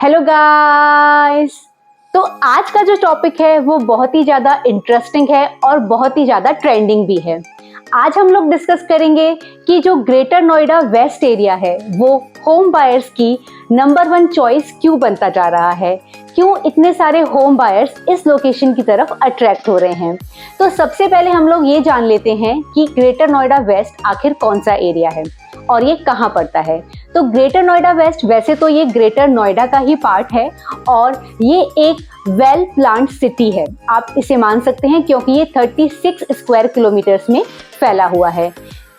Hello guys. तो आज का जो टॉपिक है वो बहुत ही ज़्यादा इंटरेस्टिंग है और बहुत ही ज़्यादा ट्रेंडिंग भी है। आज हम लोग डिस्कस करेंगे कि जो ग्रेटर नोएडा वेस्ट एरिया है वो होम बायर्स की नंबर 1 चॉइस क्यों बनता जा रहा है, क्यों इतने सारे होम बायर्स इस लोकेशन की तरफ अट्रैक्ट हो रहे हैं। तो सबसे पहले हम लोग ये जान लेते हैं कि ग्रेटर नोएडा वेस्ट आखिर कौन सा एरिया है और ये कहाँ पड़ता है। तो ग्रेटर नोएडा वेस्ट वैसे तो ये ग्रेटर नोएडा का ही पार्ट है और ये एक वेल प्लान्ड सिटी है, आप इसे मान सकते हैं, क्योंकि ये 36 स्क्वायर किलोमीटर्स में फैला हुआ है।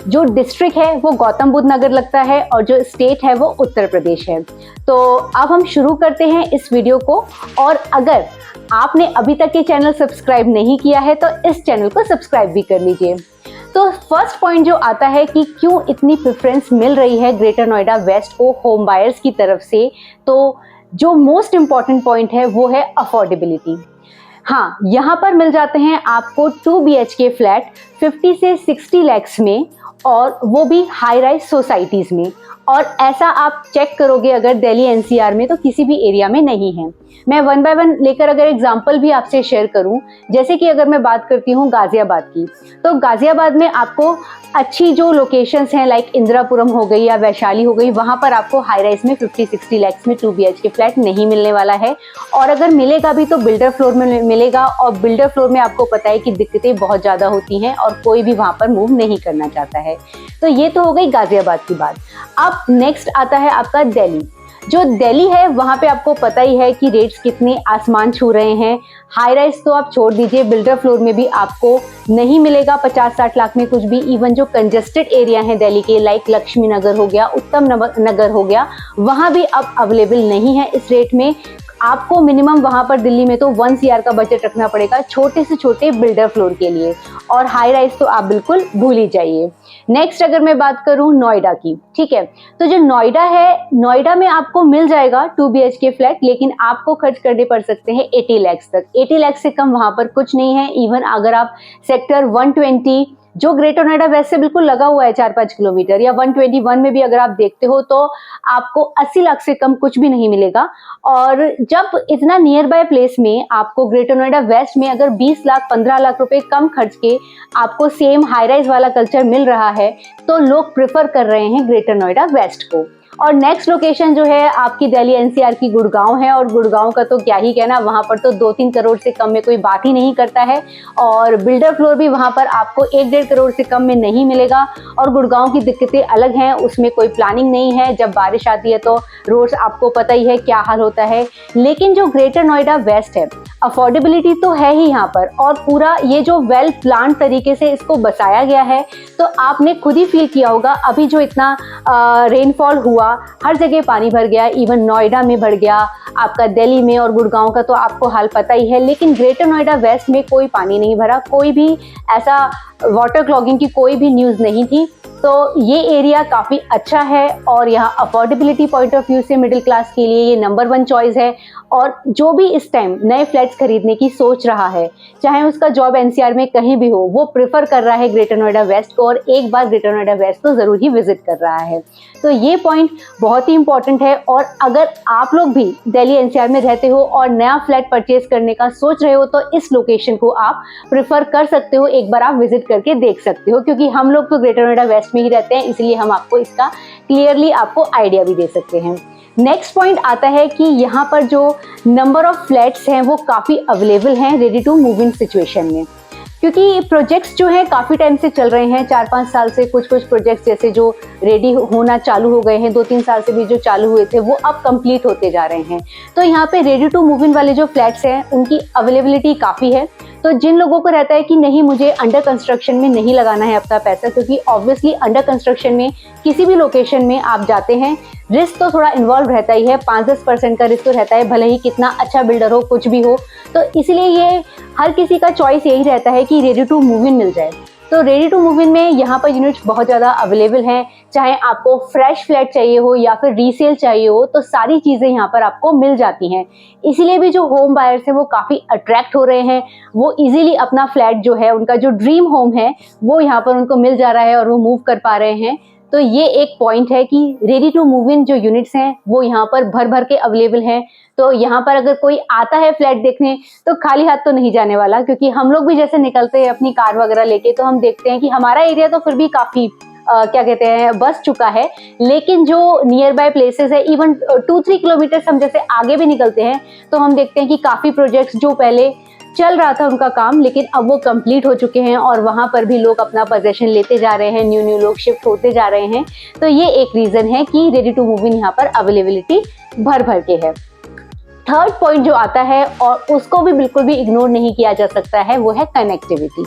जो डिस्ट्रिक्ट है वो गौतम बुद्ध नगर लगता है और जो स्टेट है वो उत्तर प्रदेश है। तो अब हम शुरू करते हैं इस वीडियो को, और अगर आपने अभी तक ये चैनल सब्सक्राइब नहीं किया है तो इस चैनल को सब्सक्राइब भी कर लीजिए। तो फर्स्ट पॉइंट जो आता है कि क्यों इतनी प्रेफरेंस मिल रही है ग्रेटर नोएडा वेस्ट को होम बायर्स की तरफ से, तो जो मोस्ट इम्पॉर्टेंट पॉइंट है वो है अफोर्डेबिलिटी। हाँ, यहाँ पर मिल जाते हैं आपको 2 BHK फ्लैट 50 से 60 लैक्स में, और वो भी हाई राइज सोसाइटीज़ में। और ऐसा आप चेक करोगे अगर दिल्ली NCR में तो किसी भी एरिया में नहीं है। मैं वन बाय वन लेकर अगर एग्जांपल भी आपसे शेयर करूं, जैसे कि अगर मैं बात करती हूं गाजियाबाद की, तो गाजियाबाद में आपको अच्छी जो लोकेशंस हैं लाइक इंदिरापुरम हो गई या वैशाली हो गई, वहां पर आपको हाई राइज में 50-60 लैक्स में 2 BHK फ्लैट नहीं मिलने वाला है। और अगर मिलेगा भी तो बिल्डर फ्लोर में मिलेगा, और बिल्डर फ्लोर में आपको पता है कि दिक्कतें बहुत ज़्यादा होती हैं और कोई भी वहाँ पर मूव नहीं करना चाहता है। तो ये तो हो गई गाजियाबाद की बात। अब नेक्स्ट आता है आपका दिल्ली। जो दिल्ली है वहाँ पे आपको पता ही है कि रेट्स कितने आसमान छू रहे हैं। हाई राइज तो आप छोड़ दीजिए, बिल्डर फ्लोर में भी आपको नहीं मिलेगा 50-60 लाख में कुछ भी। इवन जो कंजेस्टेड एरिया हैं दिल्ली के लाइक लक्ष्मी नगर हो गया, उत्तम नगर हो गया, वहाँ भी अब अवेलेबल नहीं है इस रेट में। आपको मिनिमम वहाँ पर दिल्ली में तो 1 CR का बजट रखना पड़ेगा छोटे से छोटे बिल्डर फ्लोर के लिए, और हाई राइज तो आप बिल्कुल भूल ही जाइए। नेक्स्ट अगर मैं बात करूँ नोएडा की, ठीक है, तो जो नोएडा है, नोएडा में आपको मिल जाएगा 2 BHK फ्लैट, लेकिन आपको खर्च करने पड़ सकते हैं 80 लैक्स तक। 80 लैक्स से कम वहाँ पर कुछ नहीं है। इवन अगर आप सेक्टर 120 जो ग्रेटर नोएडा वेस्ट से बिल्कुल लगा हुआ है 4-5 किलोमीटर, या 121 में भी अगर आप देखते हो तो आपको 80 लाख से कम कुछ भी नहीं मिलेगा। और जब इतना नियर बाय प्लेस में आपको ग्रेटर नोएडा वेस्ट में अगर 20 लाख 15 लाख रुपए कम खर्च के आपको सेम हाई राइज वाला कल्चर मिल रहा है, तो लोग प्रेफर कर रहे हैं ग्रेटर नोएडा वेस्ट को। और नेक्स्ट लोकेशन जो है आपकी दिल्ली NCR की गुड़गांव है, और गुड़गांव का तो क्या ही कहना, वहां पर तो 2-3 करोड़ से कम में कोई बात ही नहीं करता है, और बिल्डर फ्लोर भी वहां पर आपको 1-1.5 करोड़ से कम में नहीं मिलेगा। और गुड़गांव की दिक्कतें अलग हैं, उसमें कोई प्लानिंग नहीं है, जब बारिश आती है तो रोड्स आपको पता ही है क्या हाल होता है। लेकिन जो ग्रेटर नोएडा वेस्ट है, अफोर्डेबिलिटी तो है ही यहाँ पर, और पूरा ये जो वेल प्लान तरीके से इसको बसाया गया है, तो आपने खुद ही फील किया होगा अभी जो इतना रेनफॉल हुआ, हर जगह पानी भर गया, इवन नोएडा में भर गया, आपका दिल्ली में और गुड़गांव का तो आपको हाल पता ही है। लेकिन ग्रेटर नोएडा वेस्ट में कोई पानी नहीं भरा, कोई भी ऐसा वाटर क्लॉगिंग की कोई भी न्यूज़ नहीं थी। तो ये एरिया काफ़ी अच्छा है, और यहाँ अफोर्डेबिलिटी पॉइंट ऑफ व्यू से मिडिल क्लास के लिए ये नंबर 1 चॉइस है। और जो भी इस टाइम नए फ्लैट्स खरीदने की सोच रहा है, चाहे उसका जॉब NCR में कहीं भी हो, वो प्रेफर कर रहा है ग्रेटर नोएडा वेस्ट को, और एक बार ग्रेटर नोएडा वेस्ट तो ज़रूर ही विजिट कर रहा है। तो ये पॉइंट बहुत ही इंपॉर्टेंट है। और अगर आप लोग भी दिल्ली NCR में रहते हो और नया फ्लैट परचेज करने का सोच रहे हो, तो इस लोकेशन को आप प्रेफर कर सकते हो, एक बार आप विजिट करके देख सकते हो, क्योंकि हम लोग तो ग्रेटर नोएडा वेस्ट में ही रहते हैं, इसलिए हम आपको इसका क्लियरली आपको आइडिया भी दे सकते हैं। नेक्स्ट पॉइंट आता है कि यहाँ पर जो नंबर ऑफ फ्लैट्स हैं वो काफ़ी अवेलेबल हैं ready to move in situation में, क्योंकि प्रोजेक्ट्स जो हैं काफ़ी टाइम से चल रहे हैं, 4-5 साल से कुछ प्रोजेक्ट्स जैसे जो रेडी होना चालू हो गए हैं, 2-3 साल से भी जो चालू हुए थे वो अब कंप्लीट होते जा रहे हैं। तो यहाँ पे रेडी टू मूव इन वाले जो फ्लैट्स हैं उनकी अवेलेबिलिटी काफ़ी है। तो जिन लोगों को रहता है कि नहीं, मुझे अंडर कंस्ट्रक्शन में नहीं लगाना है अपना पैसा, क्योंकि ऑब्वियसली अंडर कंस्ट्रक्शन में किसी भी लोकेशन में आप जाते हैं, रिस्क तो थोड़ा इन्वॉल्व रहता ही है, 5-10% का रिस्क तो रहता है, भले ही कितना अच्छा बिल्डर हो, कुछ भी हो। तो इसलिए ये हर किसी का चॉइस यही रहता है कि रेडी टू मूव इन मिल जाए। तो रेडी टू मूव इन में यहाँ पर यूनिट्स बहुत ज़्यादा अवेलेबल हैं, चाहे आपको फ्रेश फ्लैट चाहिए हो या फिर रीसेल चाहिए हो, तो सारी चीज़ें यहाँ पर आपको मिल जाती हैं। इसीलिए भी जो होम बायर्स हैं वो काफ़ी अट्रैक्ट हो रहे हैं, वो इजीली अपना फ्लैट जो है, उनका जो ड्रीम होम है, वो यहाँ पर उनको मिल जा रहा है और वो मूव कर पा रहे हैं। तो ये एक पॉइंट है कि रेडी टू मूव इन जो यूनिट्स हैं वो यहाँ पर भर भर के अवेलेबल हैं। तो यहाँ पर अगर कोई आता है फ्लैट देखने तो खाली हाथ तो नहीं जाने वाला, क्योंकि हम लोग भी जैसे निकलते हैं अपनी कार वगैरह लेके तो हम देखते हैं कि हमारा एरिया तो फिर भी काफी क्या कहते हैं बस चुका है, लेकिन जो नियर बाय प्लेसेस है इवन 2-3 किलोमीटर हम जैसे आगे भी निकलते हैं तो हम देखते हैं कि काफी प्रोजेक्ट्स जो पहले चल रहा था उनका काम, लेकिन अब वो कंप्लीट हो चुके हैं और वहां पर भी लोग अपना पोजेशन लेते जा रहे हैं, न्यू न्यू लोग शिफ्ट होते जा रहे हैं। तो ये एक रीजन है कि रेडी टू मूव इन यहाँ पर अवेलेबिलिटी भर भर के है। थर्ड पॉइंट जो आता है और उसको भी बिल्कुल भी इग्नोर नहीं किया जा सकता है वो है कनेक्टिविटी।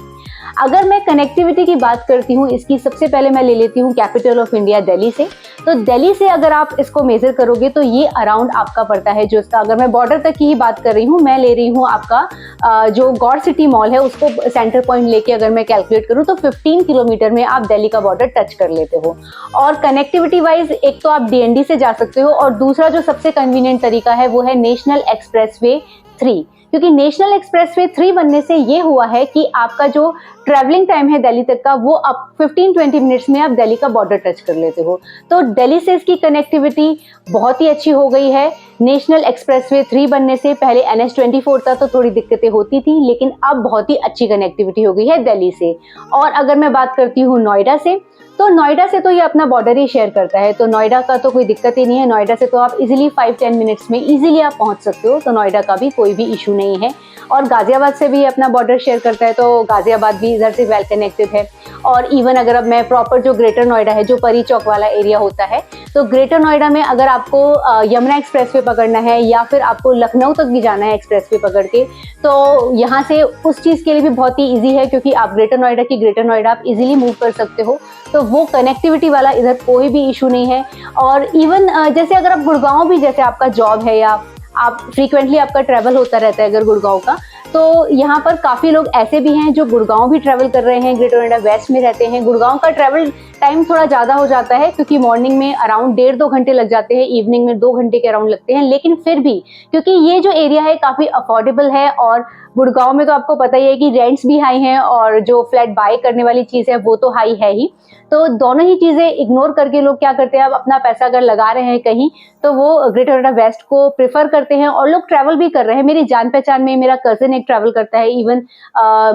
अगर मैं कनेक्टिविटी की बात करती हूँ, इसकी सबसे पहले मैं ले लेती हूँ कैपिटल ऑफ इंडिया दिल्ली से। तो दिल्ली से अगर आप इसको मेजर करोगे तो ये अराउंड आपका पड़ता है, जो इसका अगर मैं बॉर्डर तक की ही बात कर रही हूँ, मैं ले रही हूँ आपका जो गौर सिटी मॉल है उसको सेंटर पॉइंट लेके अगर मैं कैलकुलेट करूँ तो 15 किलोमीटर में आप दिल्ली का बॉर्डर टच कर लेते हो। और कनेक्टिविटी वाइज एक तो आप डीएनडी से जा सकते हो और दूसरा जो सबसे कन्वीनियंट तरीका है वो है नेशनल एक्सप्रेसवे 3, क्योंकि नेशनल एक्सप्रेसवे 3 बनने से ये हुआ है कि आपका जो ट्रैवलिंग टाइम है दिल्ली तक का वो अब 15-20 मिनट्स में आप दिल्ली का बॉर्डर टच कर लेते हो। तो दिल्ली से इसकी कनेक्टिविटी बहुत ही अच्छी हो गई है। नेशनल एक्सप्रेसवे 3 बनने से पहले NH24 था तो थोड़ी दिक्कतें होती थी, लेकिन अब बहुत ही अच्छी कनेक्टिविटी हो गई है दिल्ली से। और अगर मैं बात करती हूँ नोएडा से, तो नोएडा से तो ये अपना बॉर्डर ही शेयर करता है, तो नोएडा का तो कोई दिक्कत ही नहीं है। नोएडा से तो आप इजीली 5-10 मिनट्स में इजीली आप पहुंच सकते हो, तो नोएडा का भी कोई भी इशू नहीं है। और गाजियाबाद से भी अपना बॉर्डर शेयर करता है, तो गाजियाबाद भी इधर से वेल कनेक्टेड है। और इवन अगर अब मैं प्रॉपर जो ग्रेटर नोएडा है, जो परी चौक वाला एरिया होता है, तो ग्रेटर नोएडा में अगर आपको यमुना एक्सप्रेसवे पकड़ना है या फिर आपको लखनऊ तक भी जाना है एक्सप्रेसवे पकड़ के, तो यहाँ से उस चीज़ के लिए भी बहुत ही ईजी है, क्योंकि आप ग्रेटर नोएडा आप इजीली मूव कर सकते हो। तो वो कनेक्टिविटी वाला इधर कोई भी इशू नहीं है। और इवन जैसे अगर आप गुड़गांव भी, जैसे आपका जॉब है या आप फ्रीक्वेंटली आपका ट्रैवल होता रहता है अगर गुड़गांव का, तो यहाँ पर काफ़ी लोग ऐसे भी हैं जो गुड़गांव भी ट्रैवल कर रहे हैं, ग्रेटर नोएडा वेस्ट में रहते हैं। गुड़गांव का ट्रैवल टाइम थोड़ा ज़्यादा हो जाता है, क्योंकि मॉर्निंग में अराउंड 1.5-2 घंटे लग जाते हैं, इवनिंग में 2 घंटे के अराउंड लगते हैं। लेकिन फिर भी क्योंकि ये जो एरिया है काफ़ी अफोर्डेबल है, और गुड़गांव में तो आपको पता ही है कि रेंट्स भी हाई हैं और जो फ्लैट बाय करने वाली चीज़ है वो तो हाई है ही। तो दोनों ही चीज़ें इग्नोर करके लोग क्या करते हैं, अब अपना पैसा अगर लगा रहे हैं कहीं तो वो ग्रेटर नोएडा वेस्ट को प्रेफर करते हैं, और लोग ट्रैवल भी कर रहे हैं। मेरी जान पहचान में मेरा कज़न एक ट्रैवल करता है, इवन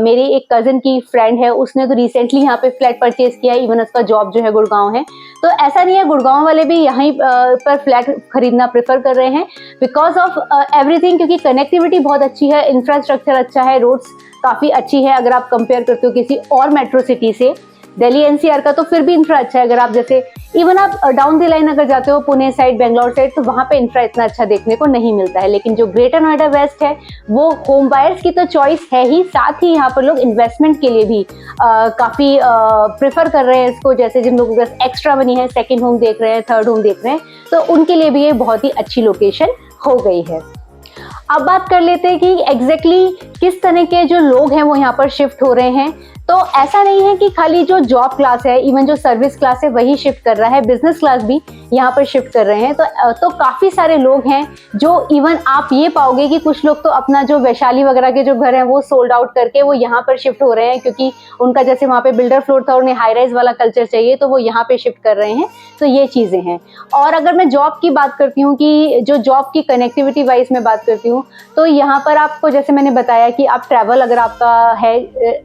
मेरे एक कज़न की फ्रेंड है, उसने तो रिसेंटली यहाँ पे फ्लैट परचेज किया है, इवन उसका जॉब जो है गुड़गांव है। तो ऐसा नहीं है, गुड़गांव वाले भी यहीं पर फ्लैट खरीदना प्रेफर कर रहे हैं बिकॉज ऑफ एवरीथिंग, क्योंकि कनेक्टिविटी बहुत अच्छी है, इंफ्रास्ट्रक्चर अच्छा है, रोड्स काफ़ी अच्छी है। अगर आप कंपेयर करते हो किसी और मेट्रो सिटी से, दिल्ली एनसीआर का तो फिर भी इंफ्रा अच्छा है। अगर आप जैसे इवन आप डाउन द लाइन अगर जाते हो पुणे साइड, बेंगलोर साइड, तो वहाँ पे इंफ्रा इतना अच्छा देखने को नहीं मिलता है। लेकिन जो ग्रेटर नोएडा वेस्ट है वो होम बायर्स की तो चॉइस है ही, साथ ही यहाँ पर लोग इन्वेस्टमेंट के लिए भी काफ़ी प्रेफर कर रहे हैं इसको। जैसे जिन लोगों के पास एक्स्ट्रा मनी है, सेकेंड होम देख रहे हैं, थर्ड होम देख रहे हैं, तो उनके लिए भी ये बहुत ही अच्छी लोकेशन हो गई है। अब बात कर लेते हैं कि एग्जैक्टली किस तरह के जो लोग हैं वो यहाँ पर शिफ्ट हो रहे हैं। तो ऐसा नहीं है कि खाली जो जॉब क्लास है, इवन जो सर्विस क्लास है वही शिफ्ट कर रहा है, बिजनेस क्लास भी यहाँ पर शिफ्ट कर रहे हैं। तो काफ़ी सारे लोग हैं जो इवन आप ये पाओगे कि कुछ लोग तो अपना जो वैशाली वगैरह के जो घर हैं वो सोल्ड आउट करके वो यहाँ पर शिफ्ट हो रहे हैं, क्योंकि उनका जैसे वहाँ पे बिल्डर फ्लोर था, उन्हें हाई राइज वाला कल्चर चाहिए, तो वो यहाँ पे शिफ्ट कर रहे हैं। तो ये चीज़ें हैं। और अगर मैं जॉब की बात करती हूँ कि जो जॉब की कनेक्टिविटी वाइज मैं बात करती हूँ, तो यहाँ पर आपको जैसे मैंने बताया कि आप ट्रैवल अगर आपका है,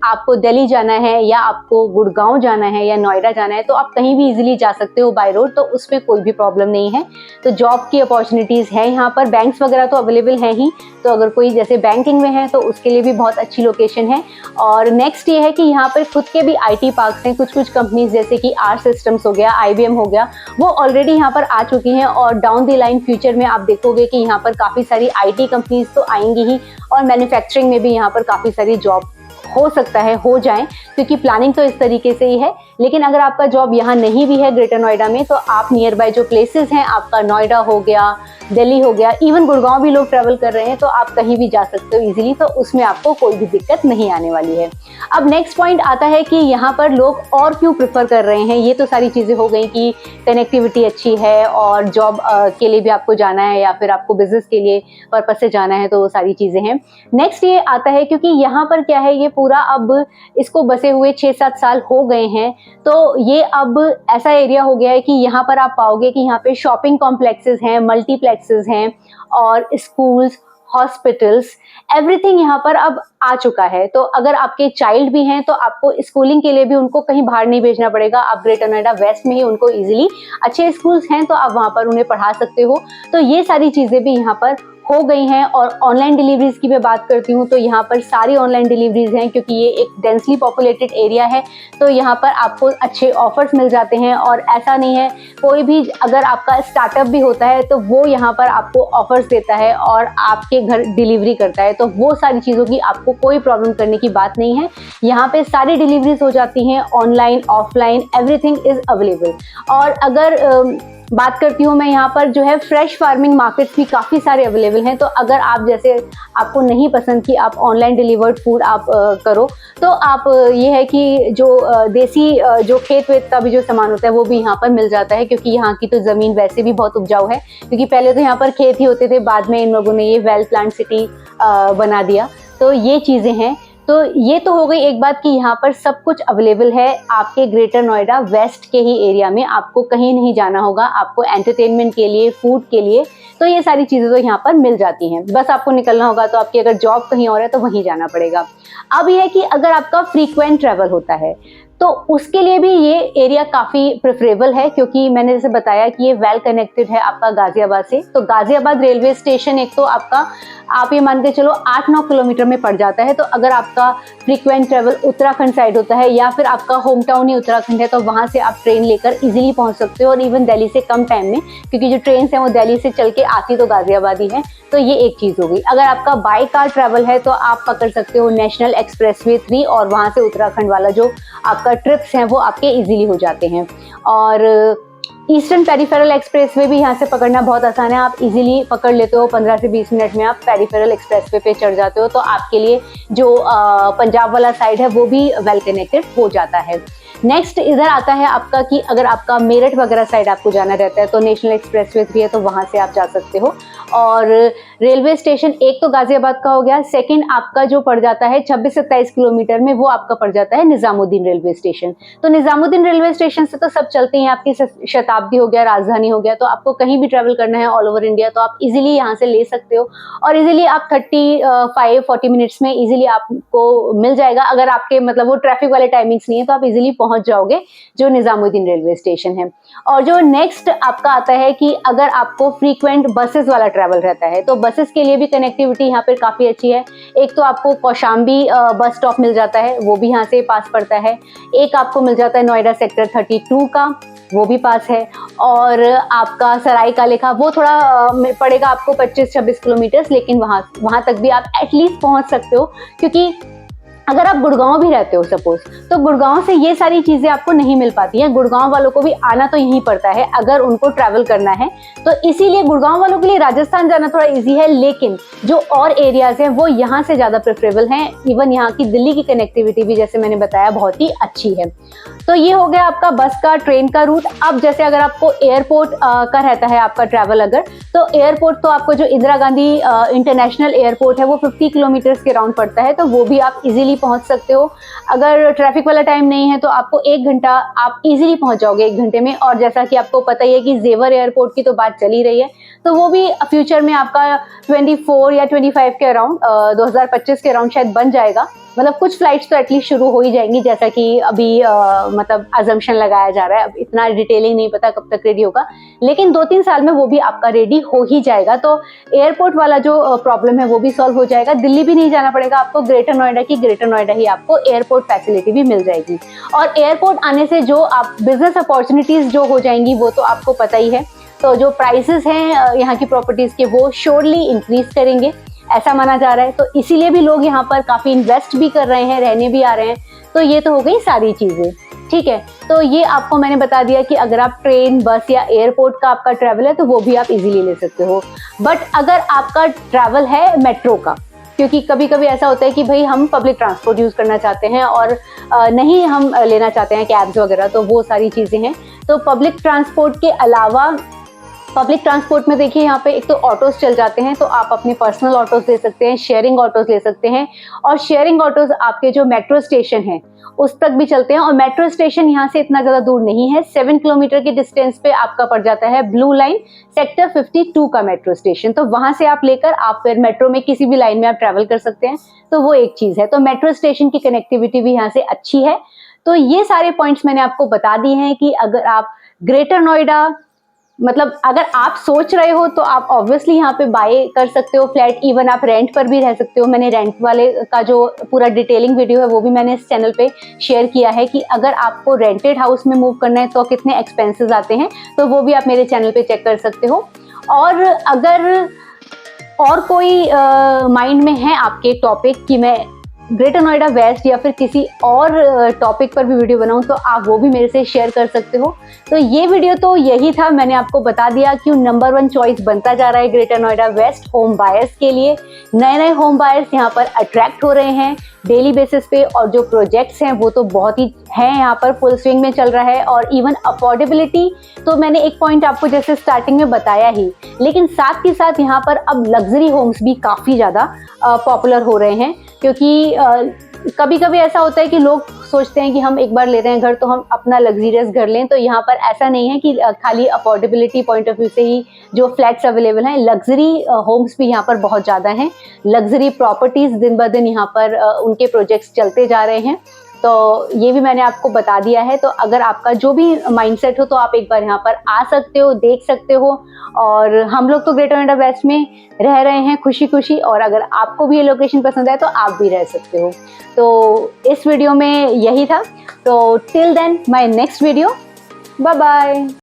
आपको दिल्ली जाना है या आपको गुड़गांव जाना है या नोएडा जाना है, तो आप कहीं भी इजीली जा सकते हो बाय रोड, तो उसमें कोई भी प्रॉब्लम नहीं है। तो जॉब की अपॉर्चुनिटीज़ है यहाँ पर, बैंक्स वगैरह तो अवेलेबल हैं ही, तो अगर कोई जैसे बैंकिंग में है तो उसके लिए भी बहुत अच्छी लोकेशन है। और नेक्स्ट ये है कि यहाँ पर खुद के भी IT पार्क्स हैं, कुछ कंपनीज जैसे कि आर सिस्टम्स हो गया, IBM हो गया, वो ऑलरेडी यहाँ पर आ चुकी हैं। और डाउन द लाइन फ्यूचर में आप देखोगे कि यहाँ पर काफ़ी सारी IT कंपनीज तो आएंगी ही, और मैन्युफैक्चरिंग में भी यहाँ पर काफ़ी सारी जॉब हो सकता है हो जाए, क्योंकि प्लानिंग तो इस तरीके से ही है। लेकिन अगर आपका जॉब यहाँ नहीं भी है ग्रेटर नोएडा में, तो आप नियर बाय जो प्लेसेस हैं, आपका नोएडा हो गया, दिल्ली हो गया, इवन गुड़गांव भी लोग ट्रैवल कर रहे हैं, तो आप कहीं भी जा सकते हो इजीली, तो उसमें आपको कोई भी दिक्कत नहीं आने वाली है। अब नेक्स्ट पॉइंट आता है कि यहाँ पर लोग और क्यों प्रेफर कर रहे हैं। ये तो सारी चीज़ें हो गई कि कनेक्टिविटी अच्छी है और जॉब के लिए भी आपको जाना है या फिर आपको बिजनेस के लिए पर्पज से जाना है, तो वो सारी चीज़ें हैं। नेक्स्ट ये आता है क्योंकि यहाँ पर क्या है, ये पूरा अब इसको बसे हुए 6-7 साल हो गए हैं। तो ये अब ऐसा एरिया हो गया है कि यहाँ पर आप पाओगे कि यहाँ पे शॉपिंग कॉम्प्लेक्सेस हैं, मल्टीप्लेक्सेस हैं और स्कूल्स, हॉस्पिटल्स, एवरीथिंग यहाँ पर अब आ चुका है। तो अगर आपके चाइल्ड भी हैं तो आपको स्कूलिंग के लिए भी उनको कहीं बाहर नहीं भेजना पड़ेगा। आप ग्रेटर नोएडा वेस्ट में ही उनको इजीली अच्छे स्कूल्स हैं तो आप वहाँ पर उन्हें पढ़ा सकते हो। तो ये सारी चीज़ें भी यहाँ पर हो गई हैं। और ऑनलाइन डिलीवरीज की मैं बात करती हूँ तो यहाँ पर सारी ऑनलाइन डिलीवरीज हैं, क्योंकि ये एक डेंसली पॉपुलेटेड एरिया है। तो यहाँ पर आपको अच्छे ऑफर्स मिल जाते हैं। और ऐसा नहीं है, कोई भी अगर आपका स्टार्टअप भी होता है तो वो यहाँ पर आपको ऑफर्स देता है और आपके घर डिलीवरी करता है। तो वो सारी चीज़ों की आपको कोई प्रॉब्लम करने की बात नहीं है। यहाँ पे सारी डिलीवरीज हो जाती हैं, online, offline, everything is available. और अगर बात करती हूँ मैं, यहाँ पर जो है फ्रेश फार्मिंग मार्केट्स भी काफ़ी सारे अवेलेबल हैं। तो अगर आप जैसे आपको नहीं पसंद कि आप ऑनलाइन डिलीवर्ड फूड आप करो, तो आप ये है कि जो देसी जो खेत वेत का भी जो सामान होता है वो भी यहाँ पर मिल जाता है, क्योंकि यहाँ की तो ज़मीन वैसे भी बहुत उपजाऊ है। क्योंकि पहले तो यहाँ पर खेत ही होते थे, बाद में इन लोगों ने ये वेल प्लान्ड सिटी बना दिया। तो ये चीज़ें हैं। तो ये तो हो गई एक बात कि यहाँ पर सब कुछ अवेलेबल है आपके ग्रेटर नोएडा वेस्ट के ही एरिया में। आपको कहीं नहीं जाना होगा, आपको एंटरटेनमेंट के लिए, फूड के लिए, तो ये सारी चीज़ें तो यहाँ पर मिल जाती हैं। बस आपको निकलना होगा, तो आपकी अगर जॉब कहीं और है तो वहीं जाना पड़ेगा। अब यह है कि अगर आपका फ्रीक्वेंट ट्रैवल होता है तो उसके लिए भी ये एरिया काफ़ी प्रेफरेबल है, क्योंकि मैंने जैसे बताया कि ये वेल कनेक्टेड है आपका गाजियाबाद से। तो गाजियाबाद रेलवे स्टेशन एक तो आपका, आप ये मान के चलो 8-9 किलोमीटर में पड़ जाता है। तो अगर आपका फ्रीक्वेंट ट्रैवल उत्तराखंड साइड होता है या फिर आपका होम टाउन ही उत्तराखंड है, तो वहाँ से आप ट्रेन लेकर इजीली पहुँच सकते हो, और इवन दिल्ली से कम टाइम में, क्योंकि जो ट्रेन हैं वो दिल्ली से चल के आती तो गाजियाबाद ही है। तो ये एक चीज़ हो गई। अगर आपका बाई कार ट्रैवल है तो आप पकड़ सकते हो नेशनल एक्सप्रेसवे 3, और वहाँ से उत्तराखंड वाला जो आपका ट्रिप्स हैं वो आपके इजीली हो जाते हैं। और ईस्टर्न पेरिफेरल एक्सप्रेसवे भी यहाँ से पकड़ना बहुत आसान है, आप इजीली पकड़ लेते हो। 15 से 20 मिनट में आप पेरिफेरल एक्सप्रेसवे पे चढ़ जाते हो। तो आपके लिए जो पंजाब वाला साइड है वो भी वेल कनेक्टेड हो जाता है। नेक्स्ट इधर आता है आपका कि अगर आपका मेरठ वगैरह साइड आपको जाना रहता है तो नेशनल एक्सप्रेसवे 3 है, तो वहाँ से आप जा सकते हो। और रेलवे स्टेशन एक तो गाजियाबाद का हो गया, सेकंड आपका जो पड़ जाता है 26-27 किलोमीटर में, वो आपका पड़ जाता है निजामुद्दीन रेलवे स्टेशन। तो निजामुद्दीन रेलवे स्टेशन से तो सब चलते हैं, आपकी शताब्दी हो गया, राजधानी हो गया। तो आपको कहीं भी ट्रैवल करना है ऑल ओवर इंडिया तो आप इजीली यहाँ से ले सकते हो, और इजीली आप 35-40 मिनट्स में इजीली आपको मिल जाएगा। अगर आपके मतलब वो ट्रैफिक वाले टाइमिंग्स नहीं है तो आप इजीली पहुंच जाओगे जो निजामुद्दीन रेलवे स्टेशन है। और जो नेक्स्ट आपका आता है कि अगर आपको फ्रीक्वेंट बसेस वाला ट्रैवल रहता है तो बसेस के लिए भी कनेक्टिविटी यहाँ पर काफ़ी अच्छी है। एक तो आपको कौशाम्बी बस स्टॉप मिल जाता है, वो भी यहाँ से पास पड़ता है। एक आपको मिल जाता है नोएडा सेक्टर 32 का, वो भी पास है। और आपका सराय का लेखा वो थोड़ा पड़ेगा आपको 25-26 किलोमीटर, लेकिन वहाँ तक भी आप एटलीस्ट पहुँच सकते हो। क्योंकि अगर आप गुड़गांव भी रहते हो सपोज, तो गुड़गांव से ये सारी चीज़ें आपको नहीं मिल पाती हैं। गुड़गांव वालों को भी आना तो यहीं पड़ता है अगर उनको ट्रैवल करना है। तो इसीलिए गुड़गांव वालों के लिए राजस्थान जाना थोड़ा इजी है, लेकिन जो और एरियाज हैं वो यहाँ से ज़्यादा प्रेफरेबल हैं। इवन यहाँ की दिल्ली की कनेक्टिविटी भी जैसे मैंने बताया बहुत ही अच्छी है। तो ये हो गया आपका बस का, ट्रेन का रूट। अब जैसे अगर आपको एयरपोर्ट का रहता है आपका ट्रैवल अगर, तो एयरपोर्ट तो आपको जो इंदिरा गांधी इंटरनेशनल एयरपोर्ट है वो 50 किलोमीटर्स के राउंड पड़ता है, तो वो भी आप इजीली पहुंच सकते हो। अगर ट्रैफिक वाला टाइम नहीं है तो आपको 1 घंटा, आप इजीली पहुंच जाओगे 1 घंटे में। और जैसा कि आपको पता ही है कि जेवर एयरपोर्ट की तो बात चली रही है, तो वो भी फ्यूचर में आपका 24 या 25 के अराउंड 2025 के अराउंड शायद बन जाएगा। मतलब कुछ फ्लाइट्स तो एटलीस्ट शुरू हो ही जाएंगी, जैसा कि अभी मतलब अजम्पशन लगाया जा रहा है। अब इतना डिटेलिंग नहीं पता कब तक रेडी होगा, लेकिन 2-3 साल में वो भी आपका रेडी हो ही जाएगा। तो एयरपोर्ट वाला जो प्रॉब्लम है वो भी सॉल्व हो जाएगा। दिल्ली भी नहीं जाना पड़ेगा आपको, ग्रेटर नोएडा ही आपको एयरपोर्ट फैसिलिटी भी मिल जाएगी। और एयरपोर्ट आने से जो आप बिजनेस अपॉर्चुनिटीज जो हो जाएंगी वो तो आपको पता ही है। तो जो प्राइसेस हैं यहाँ की प्रॉपर्टीज के वो श्योरली इंक्रीज करेंगे, ऐसा माना जा रहा है। तो इसीलिए भी लोग यहाँ पर काफ़ी इन्वेस्ट भी कर रहे हैं, रहने भी आ रहे हैं। तो ये तो हो गई सारी चीज़ें, ठीक है। तो ये आपको मैंने बता दिया कि अगर आप ट्रेन, बस या एयरपोर्ट का आपका ट्रैवल है तो वो भी आप इजीली ले सकते हो। बट अगर आपका ट्रैवल है मेट्रो का, क्योंकि कभी कभी ऐसा होता है कि भाई हम पब्लिक ट्रांसपोर्ट यूज़ करना चाहते हैं और नहीं हम लेना चाहते हैं कैब्स वगैरह, तो वो सारी चीज़ें हैं। तो पब्लिक ट्रांसपोर्ट के अलावा पब्लिक ट्रांसपोर्ट में देखिए यहाँ पे एक तो ऑटोज चल जाते हैं, तो आप अपने पर्सनल ऑटोज ले सकते हैं, शेयरिंग ऑटोज ले सकते हैं, और शेयरिंग ऑटोज आपके जो मेट्रो स्टेशन है उस तक भी चलते हैं। और मेट्रो स्टेशन यहाँ से इतना ज़्यादा दूर नहीं है, 7 किलोमीटर के डिस्टेंस पे आपका पड़ जाता है ब्लू लाइन सेक्टर 52 का मेट्रो स्टेशन। तो वहाँ से आप लेकर आप फिर मेट्रो में किसी भी लाइन में आप ट्रैवल कर सकते हैं, तो वो एक चीज़ है। तो मेट्रो स्टेशन की कनेक्टिविटी भी यहाँ से अच्छी है। तो ये सारे पॉइंट्स मैंने आपको बता दिए हैं कि अगर आप ग्रेटर नोएडा, मतलब अगर आप सोच रहे हो तो आप ऑब्वियसली यहाँ पे बाय कर सकते हो फ्लैट, इवन आप रेंट पर भी रह सकते हो। मैंने रेंट वाले का जो पूरा डिटेलिंग वीडियो है वो भी मैंने इस चैनल पे शेयर किया है कि अगर आपको रेंटेड हाउस में मूव करना है तो कितने एक्सपेंसेस आते हैं, तो वो भी आप मेरे चैनल पे चेक कर सकते हो। और अगर और कोई माइंड में है आपके टॉपिक कि मैं ग्रेटर नोएडा वेस्ट या फिर किसी और टॉपिक पर भी वीडियो बनाऊं, तो आप वो भी मेरे से शेयर कर सकते हो। तो ये वीडियो तो यही था, मैंने आपको बता दिया क्यों नंबर 1 चॉइस बनता जा रहा है Greater Noida West home buyers के लिए। नए नए होम बायर्स यहाँ पर अट्रैक्ट हो रहे हैं डेली बेसिस पे, और जो प्रोजेक्ट्स हैं वो तो बहुत ही हैं, यहाँ पर फुल स्विंग में चल रहा है। और इवन अफोर्डेबिलिटी तो मैंने एक पॉइंट आपको जैसे स्टार्टिंग में बताया ही, लेकिन साथ ही साथ यहाँ पर अब लग्जरी होम्स भी काफ़ी ज़्यादा पॉपुलर हो रहे हैं। क्योंकि कभी कभी ऐसा होता है कि लोग सोचते हैं कि हम एक बार ले रहे हैं घर तो हम अपना लग्जरियस घर लें, तो यहाँ पर ऐसा नहीं है कि खाली अफोर्डेबिलिटी पॉइंट ऑफ व्यू से ही जो फ्लैट्स अवेलेबल हैं, लग्जरी होम्स भी यहाँ पर बहुत ज़्यादा हैं। लग्जरी प्रॉपर्टीज़ दिन ब दिन यहाँ पर उनके प्रोजेक्ट्स चलते जा रहे हैं। तो ये भी मैंने आपको बता दिया है। तो अगर आपका जो भी माइंडसेट हो तो आप एक बार यहाँ पर आ सकते हो, देख सकते हो। और हम लोग तो ग्रेटर नोएडा वेस्ट में रह रहे हैं खुशी खुशी, और अगर आपको भी ये लोकेशन पसंद है तो आप भी रह सकते हो। तो इस वीडियो में यही था। तो till then my next video, bye bye.